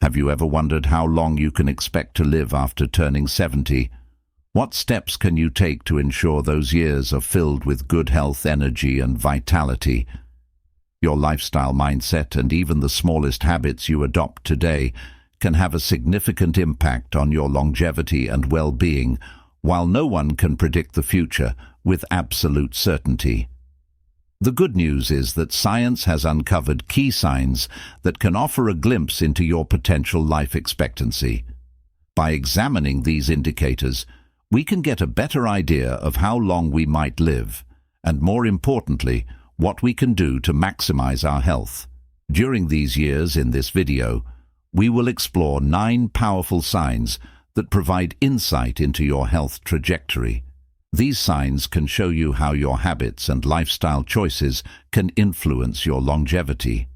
Have you ever wondered how long you can expect to live after turning 70? What steps can you take to ensure those years are filled with good health, energy, and vitality? Your lifestyle, mindset, and even the smallest habits you adopt today can have a significant impact on your longevity and well-being, while no one can predict the future with absolute certainty. The good news is that science has uncovered key signs that can offer a glimpse into your potential life expectancy. By examining these indicators, we can get a better idea of how long we might live, and more importantly, what we can do to maximize our health. During these years in this video, we will explore 9 powerful signs that provide insight into your health trajectory. These signs can show you how your habits and lifestyle choices can influence your longevity.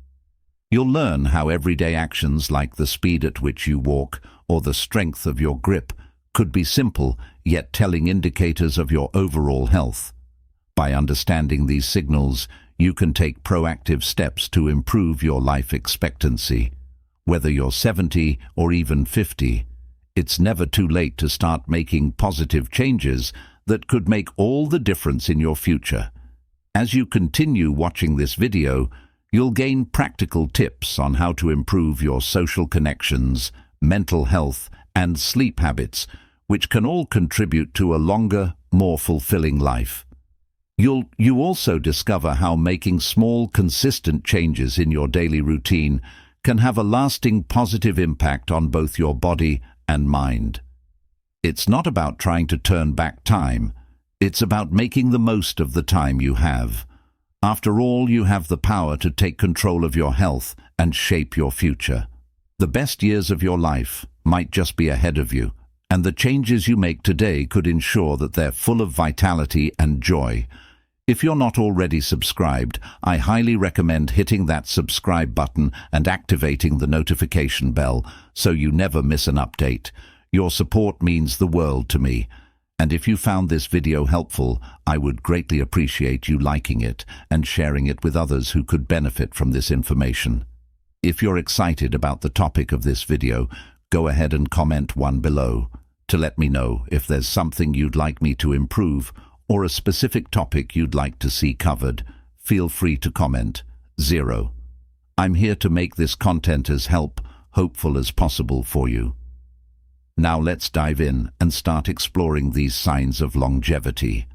You'll learn how everyday actions like the speed at which you walk or the strength of your grip could be simple, yet telling indicators of your overall health. By understanding these signals, you can take proactive steps to improve your life expectancy. Whether you're 70 or even 50, it's never too late to start making positive changes that could make all the difference in your future. As you continue watching this video, you'll gain practical tips on how to improve your social connections, mental health, and sleep habits, which can all contribute to a longer, more fulfilling life. You also discover how making small, consistent changes in your daily routine can have a lasting positive impact on both your body and mind. It's not about trying to turn back time. It's about making the most of the time you have. After all, you have the power to take control of your health and shape your future. The best years of your life might just be ahead of you, and the changes you make today could ensure that they're full of vitality and joy. If you're not already subscribed, I highly recommend hitting that subscribe button and activating the notification bell so you never miss an update. Your support means the world to me, and if you found this video helpful, I would greatly appreciate you liking it and sharing it with others who could benefit from this information. If you're excited about the topic of this video, go ahead and comment 1 below to let me know if there's something you'd like me to improve or a specific topic you'd like to see covered. Feel free to comment 0. I'm here to make this content as hopeful as possible for you. Now let's dive in and start exploring these signs of longevity.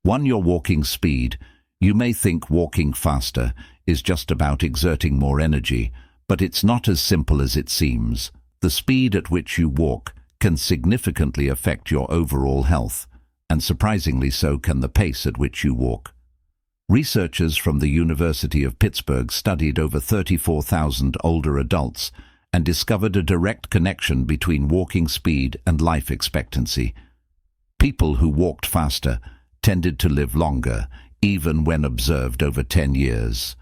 1. Your walking speed. You may think walking faster is just about exerting more energy, but it's not as simple as it seems. The speed at which you walk can significantly affect your overall health, and surprisingly so can the pace at which you walk. Researchers from the University of Pittsburgh studied over 34,000 older adults and discovered a direct connection between walking speed and life expectancy. People who walked faster tended to live longer, even when observed over 10 years.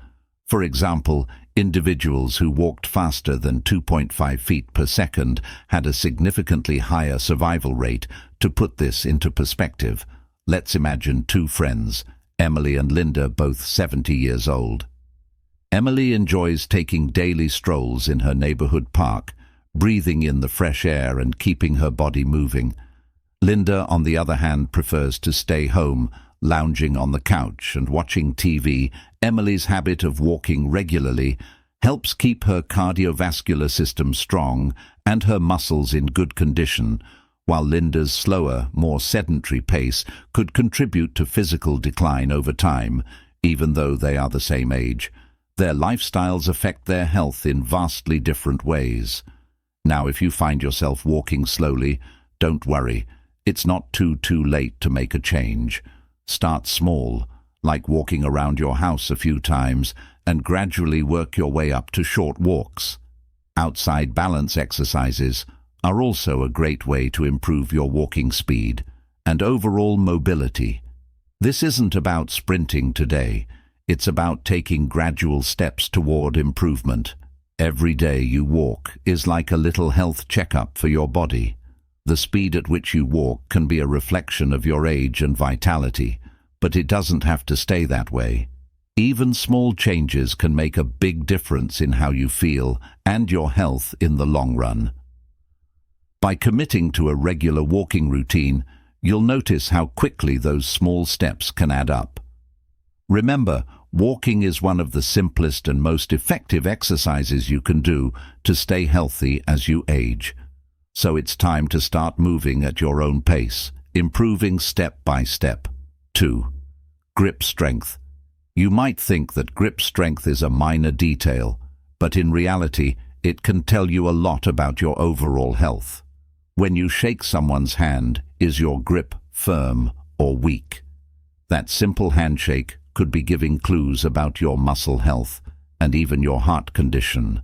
For example, individuals who walked faster than 2.5 feet per second had a significantly higher survival rate. To put this into perspective, let's imagine 2 friends, Emily and Linda, both 70 years old. Emily enjoys taking daily strolls in her neighborhood park, breathing in the fresh air and keeping her body moving. Linda, on the other hand, prefers to stay home, lounging on the couch and watching TV. Emily's habit of walking regularly helps keep her cardiovascular system strong and her muscles in good condition, while Linda's slower, more sedentary pace could contribute to physical decline over time, even though they are the same age. Their lifestyles affect their health in vastly different ways. Now, if you find yourself walking slowly, don't worry. It's not too late to make a change. Start small, like walking around your house a few times, and gradually work your way up to short walks. Outside balance exercises are also a great way to improve your walking speed and overall mobility. This isn't about sprinting today. It's about taking gradual steps toward improvement. Every day you walk is like a little health checkup for your body. The speed at which you walk can be a reflection of your age and vitality, but it doesn't have to stay that way. Even small changes can make a big difference in how you feel and your health in the long run. By committing to a regular walking routine, you'll notice how quickly those small steps can add up. Remember, walking is one of the simplest and most effective exercises you can do to stay healthy as you age. So it's time to start moving at your own pace, improving step by step. 2. Grip strength. You might think that grip strength is a minor detail, but in reality, it can tell you a lot about your overall health. When you shake someone's hand, is your grip firm or weak? That simple handshake could be giving clues about your muscle health and even your heart condition.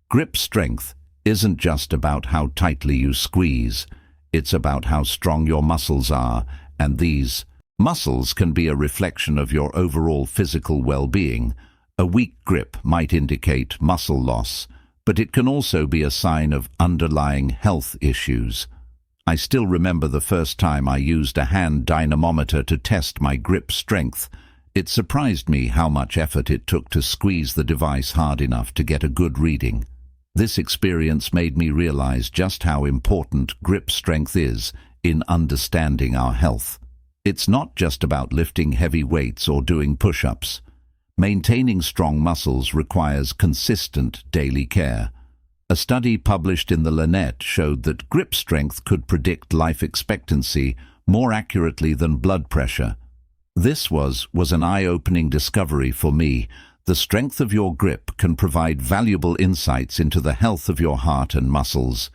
Grip strength isn't just about how tightly you squeeze, it's about how strong your muscles are, and these muscles can be a reflection of your overall physical well-being. A weak grip might indicate muscle loss, but it can also be a sign of underlying health issues. I still remember the first time I used a hand dynamometer to test my grip strength. It surprised me how much effort it took to squeeze the device hard enough to get a good reading. This experience made me realize just how important grip strength is in understanding our health. It's not just about lifting heavy weights or doing push-ups. Maintaining strong muscles requires consistent daily care. A study published in the Lancet showed that grip strength could predict life expectancy more accurately than blood pressure. This was an eye-opening discovery for me. The strength of your grip can provide valuable insights into the health of your heart and muscles.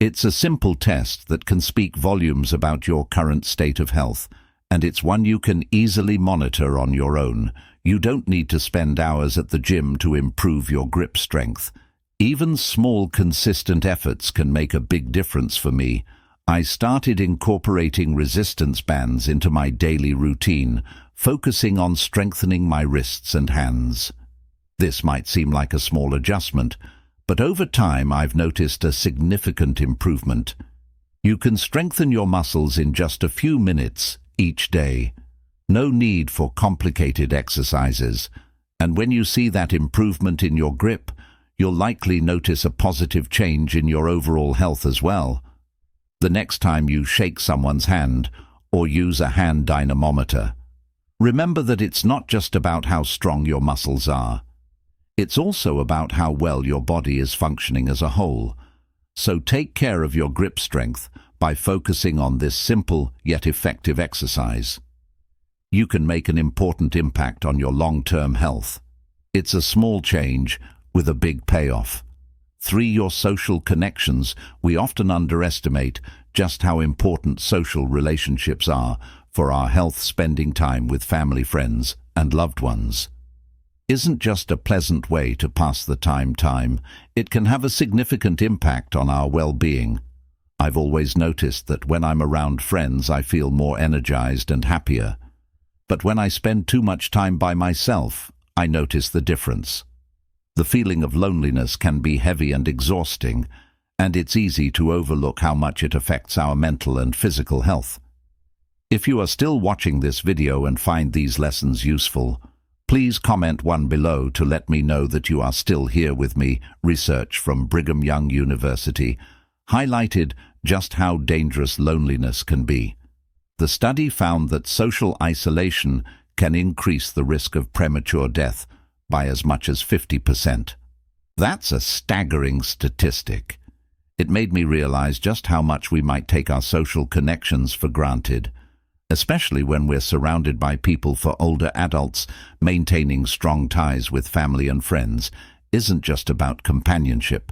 It's a simple test that can speak volumes about your current state of health, and it's one you can easily monitor on your own. You don't need to spend hours at the gym to improve your grip strength. Even small, consistent efforts can make a big difference for me. I started incorporating resistance bands into my daily routine, focusing on strengthening my wrists and hands. This might seem like a small adjustment, but over time I've noticed a significant improvement. You can strengthen your muscles in just a few minutes each day. No need for complicated exercises, and when you see that improvement in your grip, you'll likely notice a positive change in your overall health as well. The next time you shake someone's hand or use a hand dynamometer, remember that it's not just about how strong your muscles are. It's also about how well your body is functioning as a whole. So take care of your grip strength by focusing on this simple yet effective exercise. You can make an important impact on your long-term health. It's a small change with a big payoff. 3. Your social connections. We often underestimate just how important social relationships are for our health. Spending time with family, friends, and loved ones isn't just a pleasant way to pass the time. It can have a significant impact on our well-being. I've always noticed that when I'm around friends, I feel more energized and happier. But when I spend too much time by myself, I notice the difference. The feeling of loneliness can be heavy and exhausting, and it's easy to overlook how much it affects our mental and physical health. If you are still watching this video and find these lessons useful, please comment one below to let me know that you are still here with me. Research from Brigham Young University highlighted just how dangerous loneliness can be. The study found that social isolation can increase the risk of premature death by as much as 50%. That's a staggering statistic. It made me realize just how much we might take our social connections for granted, especially when we're surrounded by people. For older adults, maintaining strong ties with family and friends isn't just about companionship.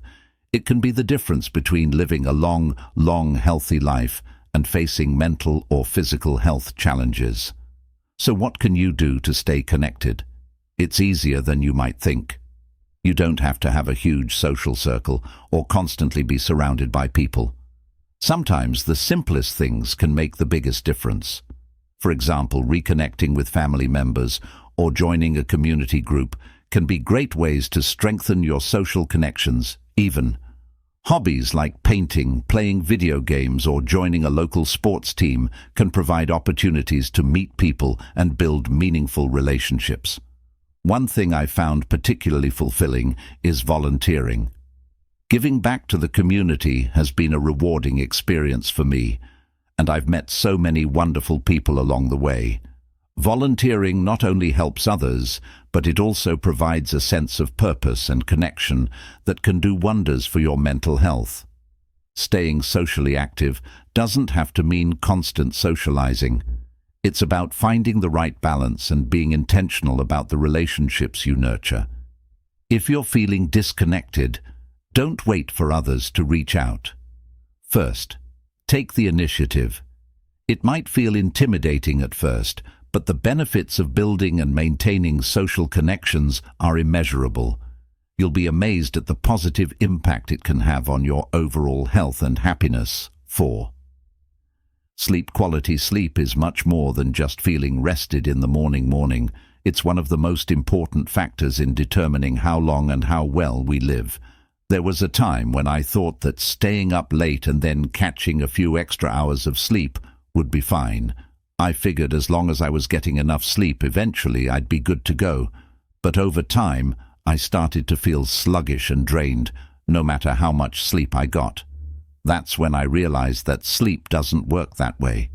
It can be the difference between living a long, healthy life and facing mental or physical health challenges. So what can you do to stay connected? It's easier than you might think. You don't have to have a huge social circle or constantly be surrounded by people. Sometimes the simplest things can make the biggest difference. For example, reconnecting with family members or joining a community group can be great ways to strengthen your social connections. Even hobbies like painting, playing video games, or joining a local sports team can provide opportunities to meet people and build meaningful relationships. One thing I found particularly fulfilling is volunteering. Giving back to the community has been a rewarding experience for me, and I've met so many wonderful people along the way. Volunteering not only helps others, but it also provides a sense of purpose and connection that can do wonders for your mental health. Staying socially active doesn't have to mean constant socializing. It's about finding the right balance and being intentional about the relationships you nurture. If you're feeling disconnected, don't wait for others to reach out. First, take the initiative. It might feel intimidating at first, but the benefits of building and maintaining social connections are immeasurable. You'll be amazed at the positive impact it can have on your overall health and happiness. 4. Quality sleep is much more than just feeling rested in the morning. It's one of the most important factors in determining how long and how well we live. There was a time when I thought that staying up late and then catching a few extra hours of sleep would be fine. I figured as long as I was getting enough sleep, eventually I'd be good to go. But over time, I started to feel sluggish and drained, no matter how much sleep I got. That's when I realized that sleep doesn't work that way.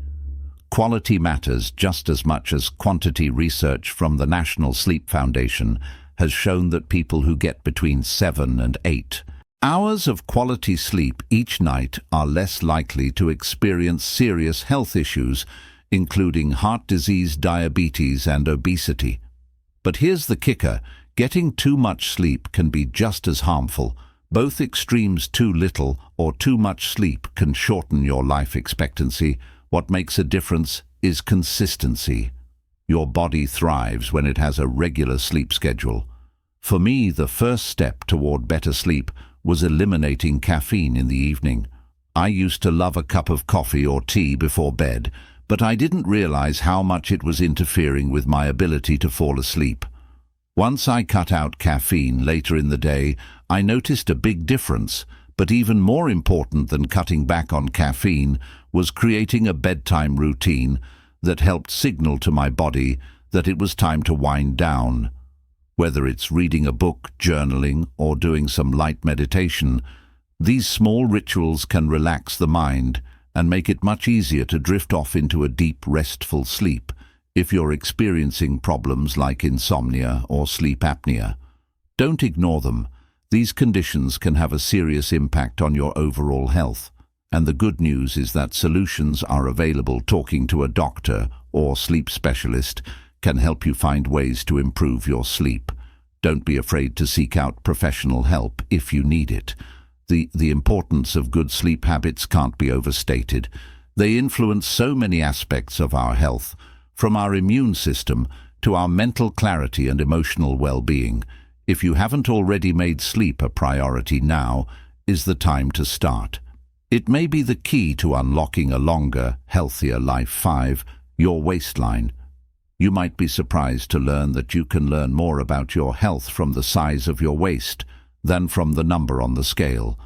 Quality matters just as much as quantity. Research from the National Sleep Foundation has shown that people who get between 7 and 8 hours of quality sleep each night are less likely to experience serious health issues, including heart disease, diabetes, and obesity. But here's the kicker: getting too much sleep can be just as harmful. Both extremes, too little or too much sleep, can shorten your life expectancy. What makes a difference is consistency. Your body thrives when it has a regular sleep schedule. For me, the first step toward better sleep was eliminating caffeine in the evening. I used to love a cup of coffee or tea before bed, but I didn't realize how much it was interfering with my ability to fall asleep. Once I cut out caffeine later in the day, I noticed a big difference, but even more important than cutting back on caffeine was creating a bedtime routine that helped signal to my body that it was time to wind down. Whether it's reading a book, journaling, or doing some light meditation, these small rituals can relax the mind and make it much easier to drift off into a deep, restful sleep if you're experiencing problems like insomnia or sleep apnea. Don't ignore them. These conditions can have a serious impact on your overall health. And the good news is that solutions are available. Talking to a doctor or sleep specialist can help you find ways to improve your sleep. Don't be afraid to seek out professional help if you need it. The importance of good sleep habits can't be overstated. They influence so many aspects of our health, from our immune system to our mental clarity and emotional well-being. If you haven't already made sleep a priority, now is the time to start. It may be the key to unlocking a longer, healthier life. 5. Your waistline. You might be surprised to learn that you can learn more about your health from the size of your waist than from the number on the scale.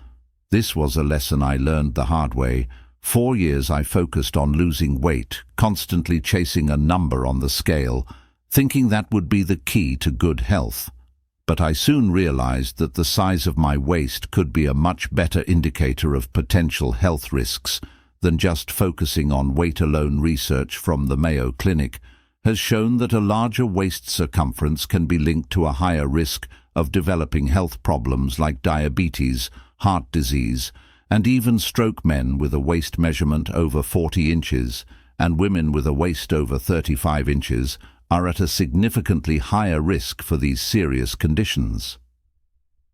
This was a lesson I learned the hard way. 4 years I focused on losing weight, constantly chasing a number on the scale, thinking that would be the key to good health. But I soon realized that the size of my waist could be a much better indicator of potential health risks than just focusing on weight alone. Research from the Mayo Clinic has shown that a larger waist circumference can be linked to a higher risk of developing health problems like diabetes, heart disease, and even stroke. Men with a waist measurement over 40 inches and women with a waist over 35 inches are at a significantly higher risk for these serious conditions.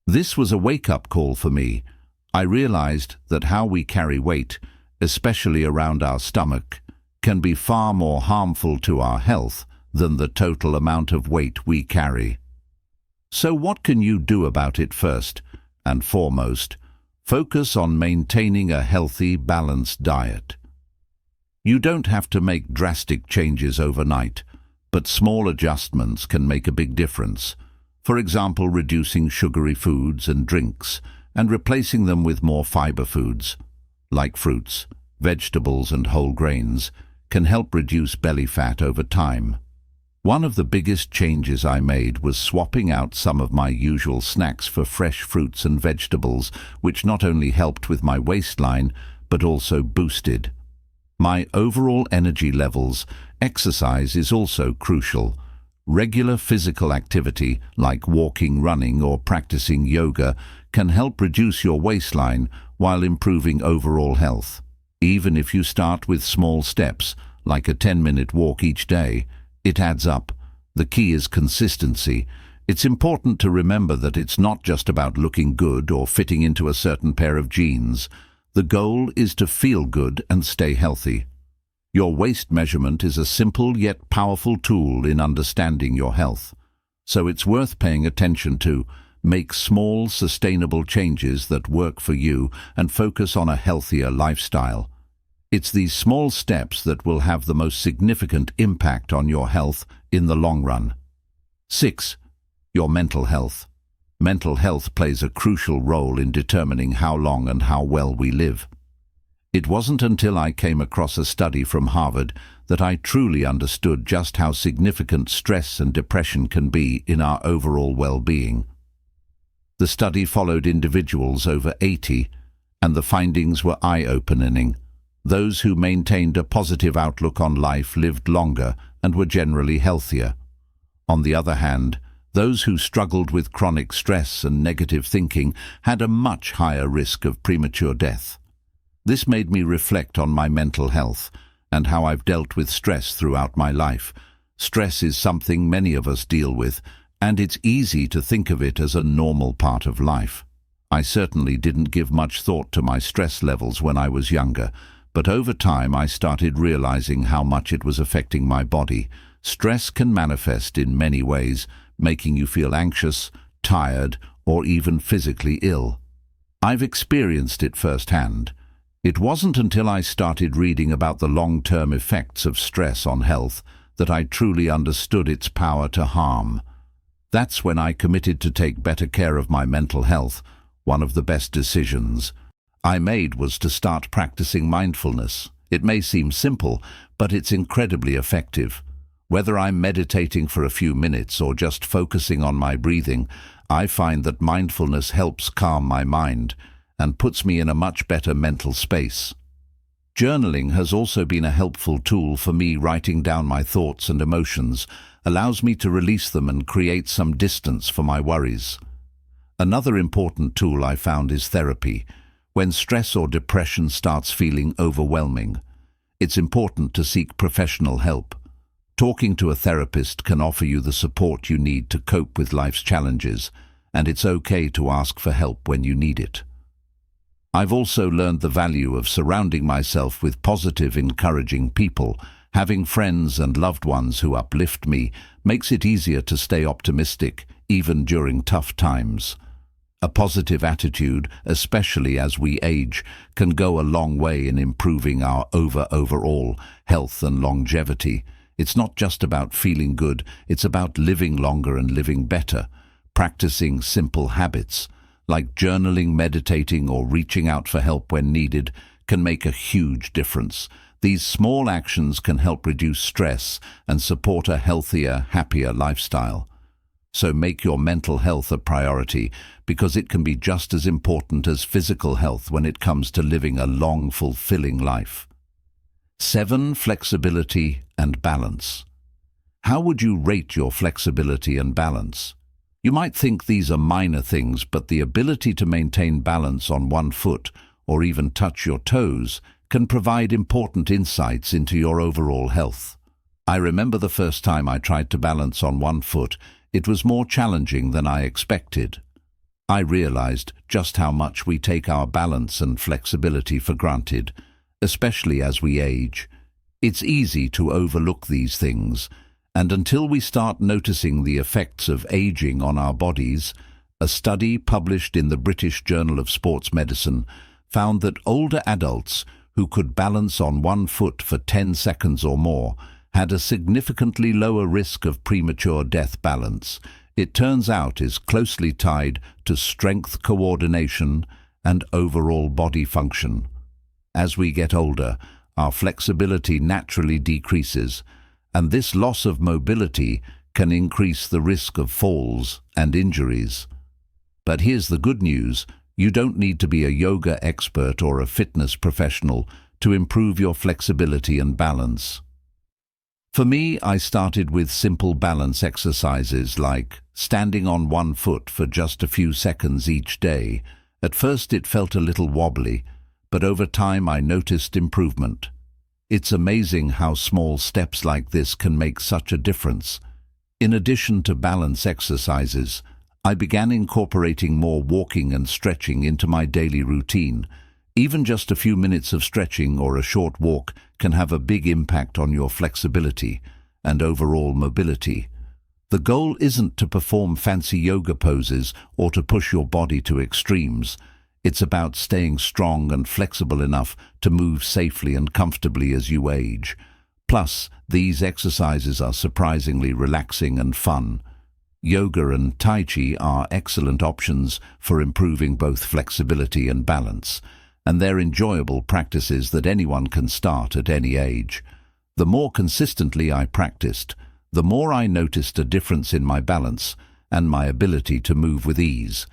This was a wake-up call for me. I realized that how we carry weight, especially around our stomach, can be far more harmful to our health than the total amount of weight we carry. So what can you do about it? First and foremost, focus on maintaining a healthy, balanced diet. You don't have to make drastic changes overnight, but small adjustments can make a big difference. For example, reducing sugary foods and drinks and replacing them with more fiber foods, like fruits, vegetables, and whole grains, can help reduce belly fat over time. One of the biggest changes I made was swapping out some of my usual snacks for fresh fruits and vegetables, which not only helped with my waistline, but also boosted my overall energy levels. Exercise is also crucial. Regular physical activity, like walking, running, or practicing yoga, can help reduce your waistline while improving overall health. Even if you start with small steps, like a 10-minute walk each day, it adds up. The key is consistency. It's important to remember that it's not just about looking good or fitting into a certain pair of jeans. The goal is to feel good and stay healthy. Your waist measurement is a simple yet powerful tool in understanding your health. So it's worth paying attention to. Make small, sustainable changes that work for you and focus on a healthier lifestyle. It's these small steps that will have the most significant impact on your health in the long run. 6. Your mental health. Mental health plays a crucial role in determining how long and how well we live. It wasn't until I came across a study from Harvard that I truly understood just how significant stress and depression can be in our overall well-being. The study followed individuals over 80, and the findings were eye-opening. Those who maintained a positive outlook on life lived longer and were generally healthier. On the other hand, those who struggled with chronic stress and negative thinking had a much higher risk of premature death. This made me reflect on my mental health and how I've dealt with stress throughout my life. Stress is something many of us deal with, and it's easy to think of it as a normal part of life. I certainly didn't give much thought to my stress levels when I was younger, but over time I started realizing how much it was affecting my body. Stress can manifest in many ways, making you feel anxious, tired, or even physically ill. I've experienced it firsthand. It wasn't until I started reading about the long-term effects of stress on health that I truly understood its power to harm. That's when I committed to take better care of my mental health. One of the best decisions I made was to start practicing mindfulness. It may seem simple, but it's incredibly effective. Whether I'm meditating for a few minutes or just focusing on my breathing, I find that mindfulness helps calm my mind and puts me in a much better mental space. Journaling has also been a helpful tool for me. Writing down my thoughts and emotions allows me to release them and create some distance for my worries. Another important tool I found is therapy. When stress or depression starts feeling overwhelming, it's important to seek professional help. Talking to a therapist can offer you the support you need to cope with life's challenges, and it's okay to ask for help when you need it. I've also learned the value of surrounding myself with positive, encouraging people. Having friends and loved ones who uplift me makes it easier to stay optimistic, even during tough times. A positive attitude, especially as we age, can go a long way in improving our overall health and longevity. It's not just about feeling good, it's about living longer and living better. Practicing simple habits, like journaling, meditating, or reaching out for help when needed, can make a huge difference. These small actions can help reduce stress and support a healthier, happier lifestyle. So make your mental health a priority, because it can be just as important as physical health when it comes to living a long, fulfilling life. 7. Flexibility and balance. How would you rate your flexibility and balance? You might think these are minor things, but the ability to maintain balance on one foot or even touch your toes can provide important insights into your overall health. I remember the first time I tried to balance on one foot. It was more challenging than I expected. I realized just how much we take our balance and flexibility for granted, especially as we age. It's easy to overlook these things, and until we start noticing the effects of aging on our bodies, a study published in the British Journal of Sports Medicine found that older adults who could balance on one foot for 10 seconds or more had a significantly lower risk of premature death. Balance, it turns out, is closely tied to strength, coordination, and overall body function. As we get older, our flexibility naturally decreases, and this loss of mobility can increase the risk of falls and injuries. But here's the good news: you don't need to be a yoga expert or a fitness professional to improve your flexibility and balance. For me, I started with simple balance exercises like standing on one foot for just a few seconds each day. At first it felt a little wobbly, but over time I noticed improvement. It's amazing how small steps like this can make such a difference. In addition to balance exercises, I began incorporating more walking and stretching into my daily routine. Even just a few minutes of stretching or a short walk can have a big impact on your flexibility and overall mobility. The goal isn't to perform fancy yoga poses or to push your body to extremes. It's about staying strong and flexible enough to move safely and comfortably as you age. Plus, these exercises are surprisingly relaxing and fun. Yoga and Tai Chi are excellent options for improving both flexibility and balance, and they're enjoyable practices that anyone can start at any age. The more consistently I practiced, the more I noticed a difference in my balance and my ability to move with ease.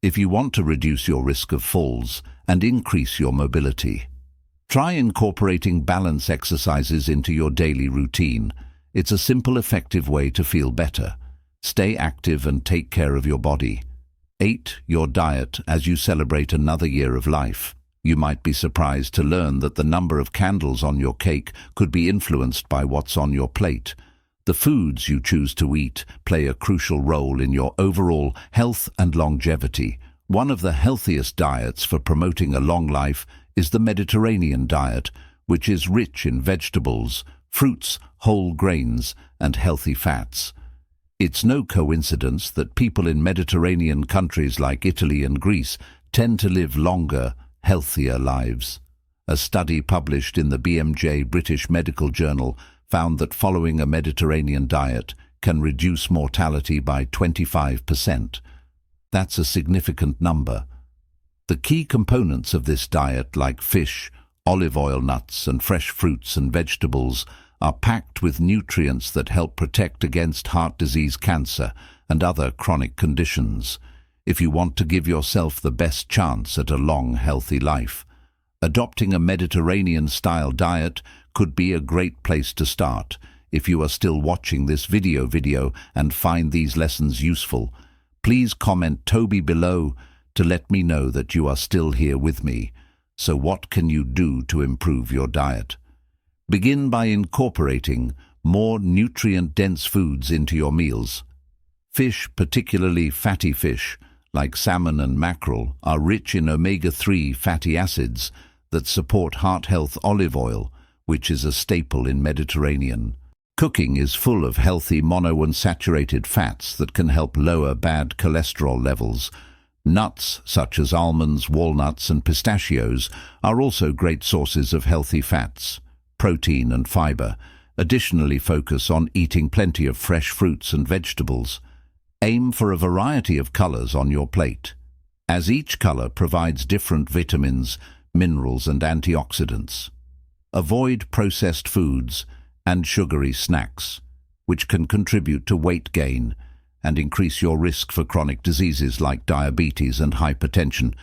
If you want to reduce your risk of falls and increase your mobility, try incorporating balance exercises into your daily routine. It's a simple, effective way to feel better. Stay active and take care of your body. 8. Your diet as you celebrate another year of life. You might be surprised to learn that the number of candles on your cake could be influenced by what's on your plate. The foods you choose to eat play a crucial role in your overall health and longevity. One of the healthiest diets for promoting a long life is the Mediterranean diet, which is rich in vegetables, fruits, whole grains, and healthy fats. It's no coincidence that people in Mediterranean countries like Italy and Greece tend to live longer, healthier lives. A study published in the BMJ British Medical Journal found that following a Mediterranean diet can reduce mortality by 25%. That's a significant number. The key components of this diet, like fish, olive oil, nuts, and fresh fruits and vegetables, are packed with nutrients that help protect against heart disease, cancer, and other chronic conditions. If you want to give yourself the best chance at a long, healthy life, adopting a Mediterranean-style diet could be a great place to start. If you are still watching this video and find these lessons useful, please comment Toby below to let me know that you are still here with me. So what can you do to improve your diet? Begin by incorporating more nutrient-dense foods into your meals. Fish, particularly fatty fish, like salmon and mackerel, are rich in omega-3 fatty acids that support heart health. Olive oil, which is a staple in Mediterranean cooking, is full of healthy monounsaturated fats that can help lower bad cholesterol levels. Nuts, such as almonds, walnuts, and pistachios, are also great sources of healthy fats, protein, and fiber. Additionally, focus on eating plenty of fresh fruits and vegetables. Aim for a variety of colors on your plate, as each color provides different vitamins, minerals, and antioxidants. Avoid processed foods and sugary snacks, which can contribute to weight gain and increase your risk for chronic diseases like diabetes and hypertension.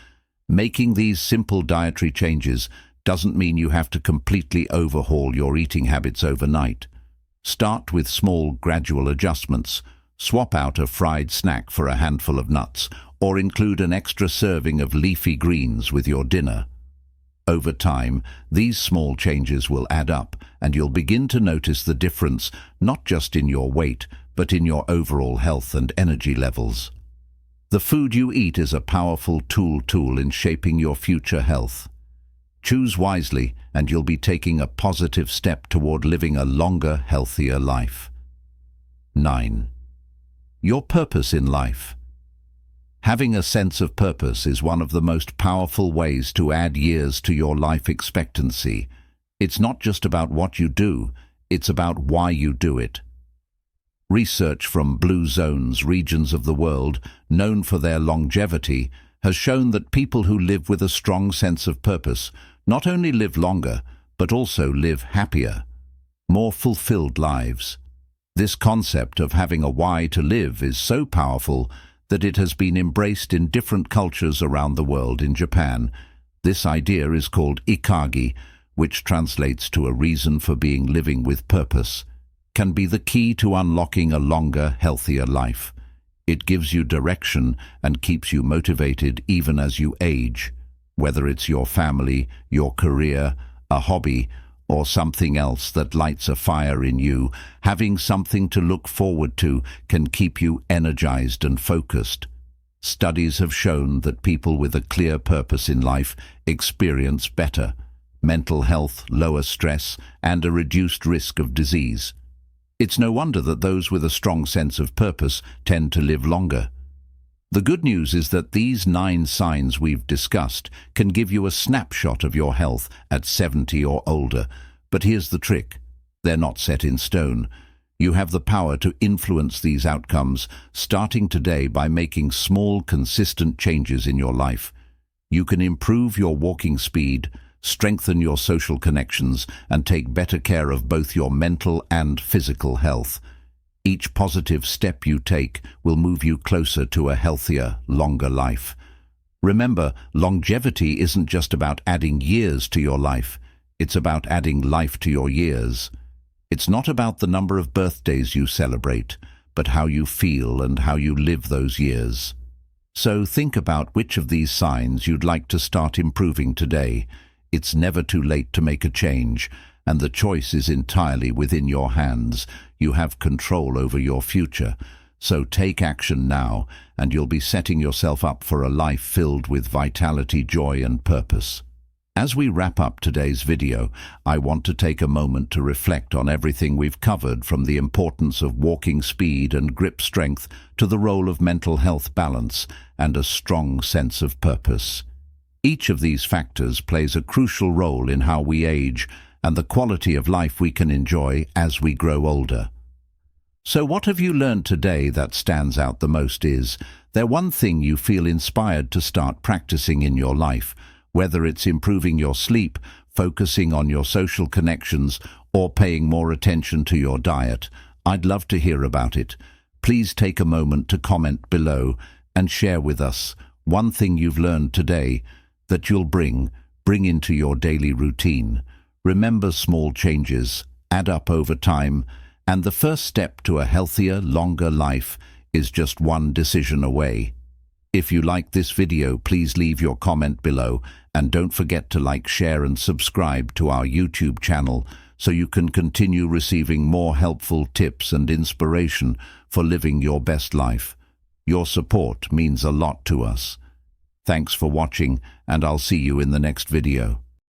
Making these simple dietary changes doesn't mean you have to completely overhaul your eating habits overnight. Start with small, gradual adjustments. Swap out a fried snack for a handful of nuts, or include an extra serving of leafy greens with your dinner. Over time, these small changes will add up, and you'll begin to notice the difference not just in your weight, but in your overall health and energy levels. The food you eat is a powerful tool in shaping your future health. Choose wisely, and you'll be taking a positive step toward living a longer, healthier life. 9. Your purpose in life. Having a sense of purpose is one of the most powerful ways to add years to your life expectancy. It's not just about what you do, it's about why you do it. Research from blue zones, regions of the world known for their longevity, has shown that people who live with a strong sense of purpose not only live longer, but also live happier. more fulfilled lives. This concept of having a why to live is so powerful that it has been embraced in different cultures around the world. In Japan, this idea is called ikagi, which translates to a reason for being, living with purpose, can be the key to unlocking a longer, healthier life. It gives you direction and keeps you motivated even as you age. Whether it's your family, your career, a hobby, or something else that lights a fire in you, having something to look forward to can keep you energized and focused. Studies have shown that people with a clear purpose in life experience better mental health, lower stress, and a reduced risk of disease. It's no wonder that those with a strong sense of purpose tend to live longer. The good news is that these 9 signs we've discussed can give you a snapshot of your health at 70 or older. But here's the trick. They're not set in stone. You have the power to influence these outcomes, starting today by making small, consistent changes in your life. You can improve your walking speed, strengthen your social connections, and take better care of both your mental and physical health. Each positive step you take will move you closer to a healthier, longer life. Remember, longevity isn't just about adding years to your life. It's about adding life to your years. It's not about the number of birthdays you celebrate, but how you feel and how you live those years. So think about which of these signs you'd like to start improving today. It's never too late to make a change, and the choice is entirely within your hands. You have control over your future. So take action now, and you'll be setting yourself up for a life filled with vitality, joy, and purpose. As we wrap up today's video, I want to take a moment to reflect on everything we've covered, from the importance of walking speed and grip strength to the role of mental health, balance, and a strong sense of purpose. Each of these factors plays a crucial role in how we age and the quality of life we can enjoy as we grow older. So what have you learned today that stands out the most? Is there one thing you feel inspired to start practicing in your life? Whether it's improving your sleep, focusing on your social connections, or paying more attention to your diet, I'd love to hear about it. Please take a moment to comment below and share with us one thing you've learned today that you'll bring into your daily routine. Remember, small changes add up over time, and the first step to a healthier, longer life is just one decision away. If you like this video, please leave your comment below, and don't forget to like, share, and subscribe to our YouTube channel so you can continue receiving more helpful tips and inspiration for living your best life. Your support means a lot to us. Thanks for watching, and I'll see you in the next video.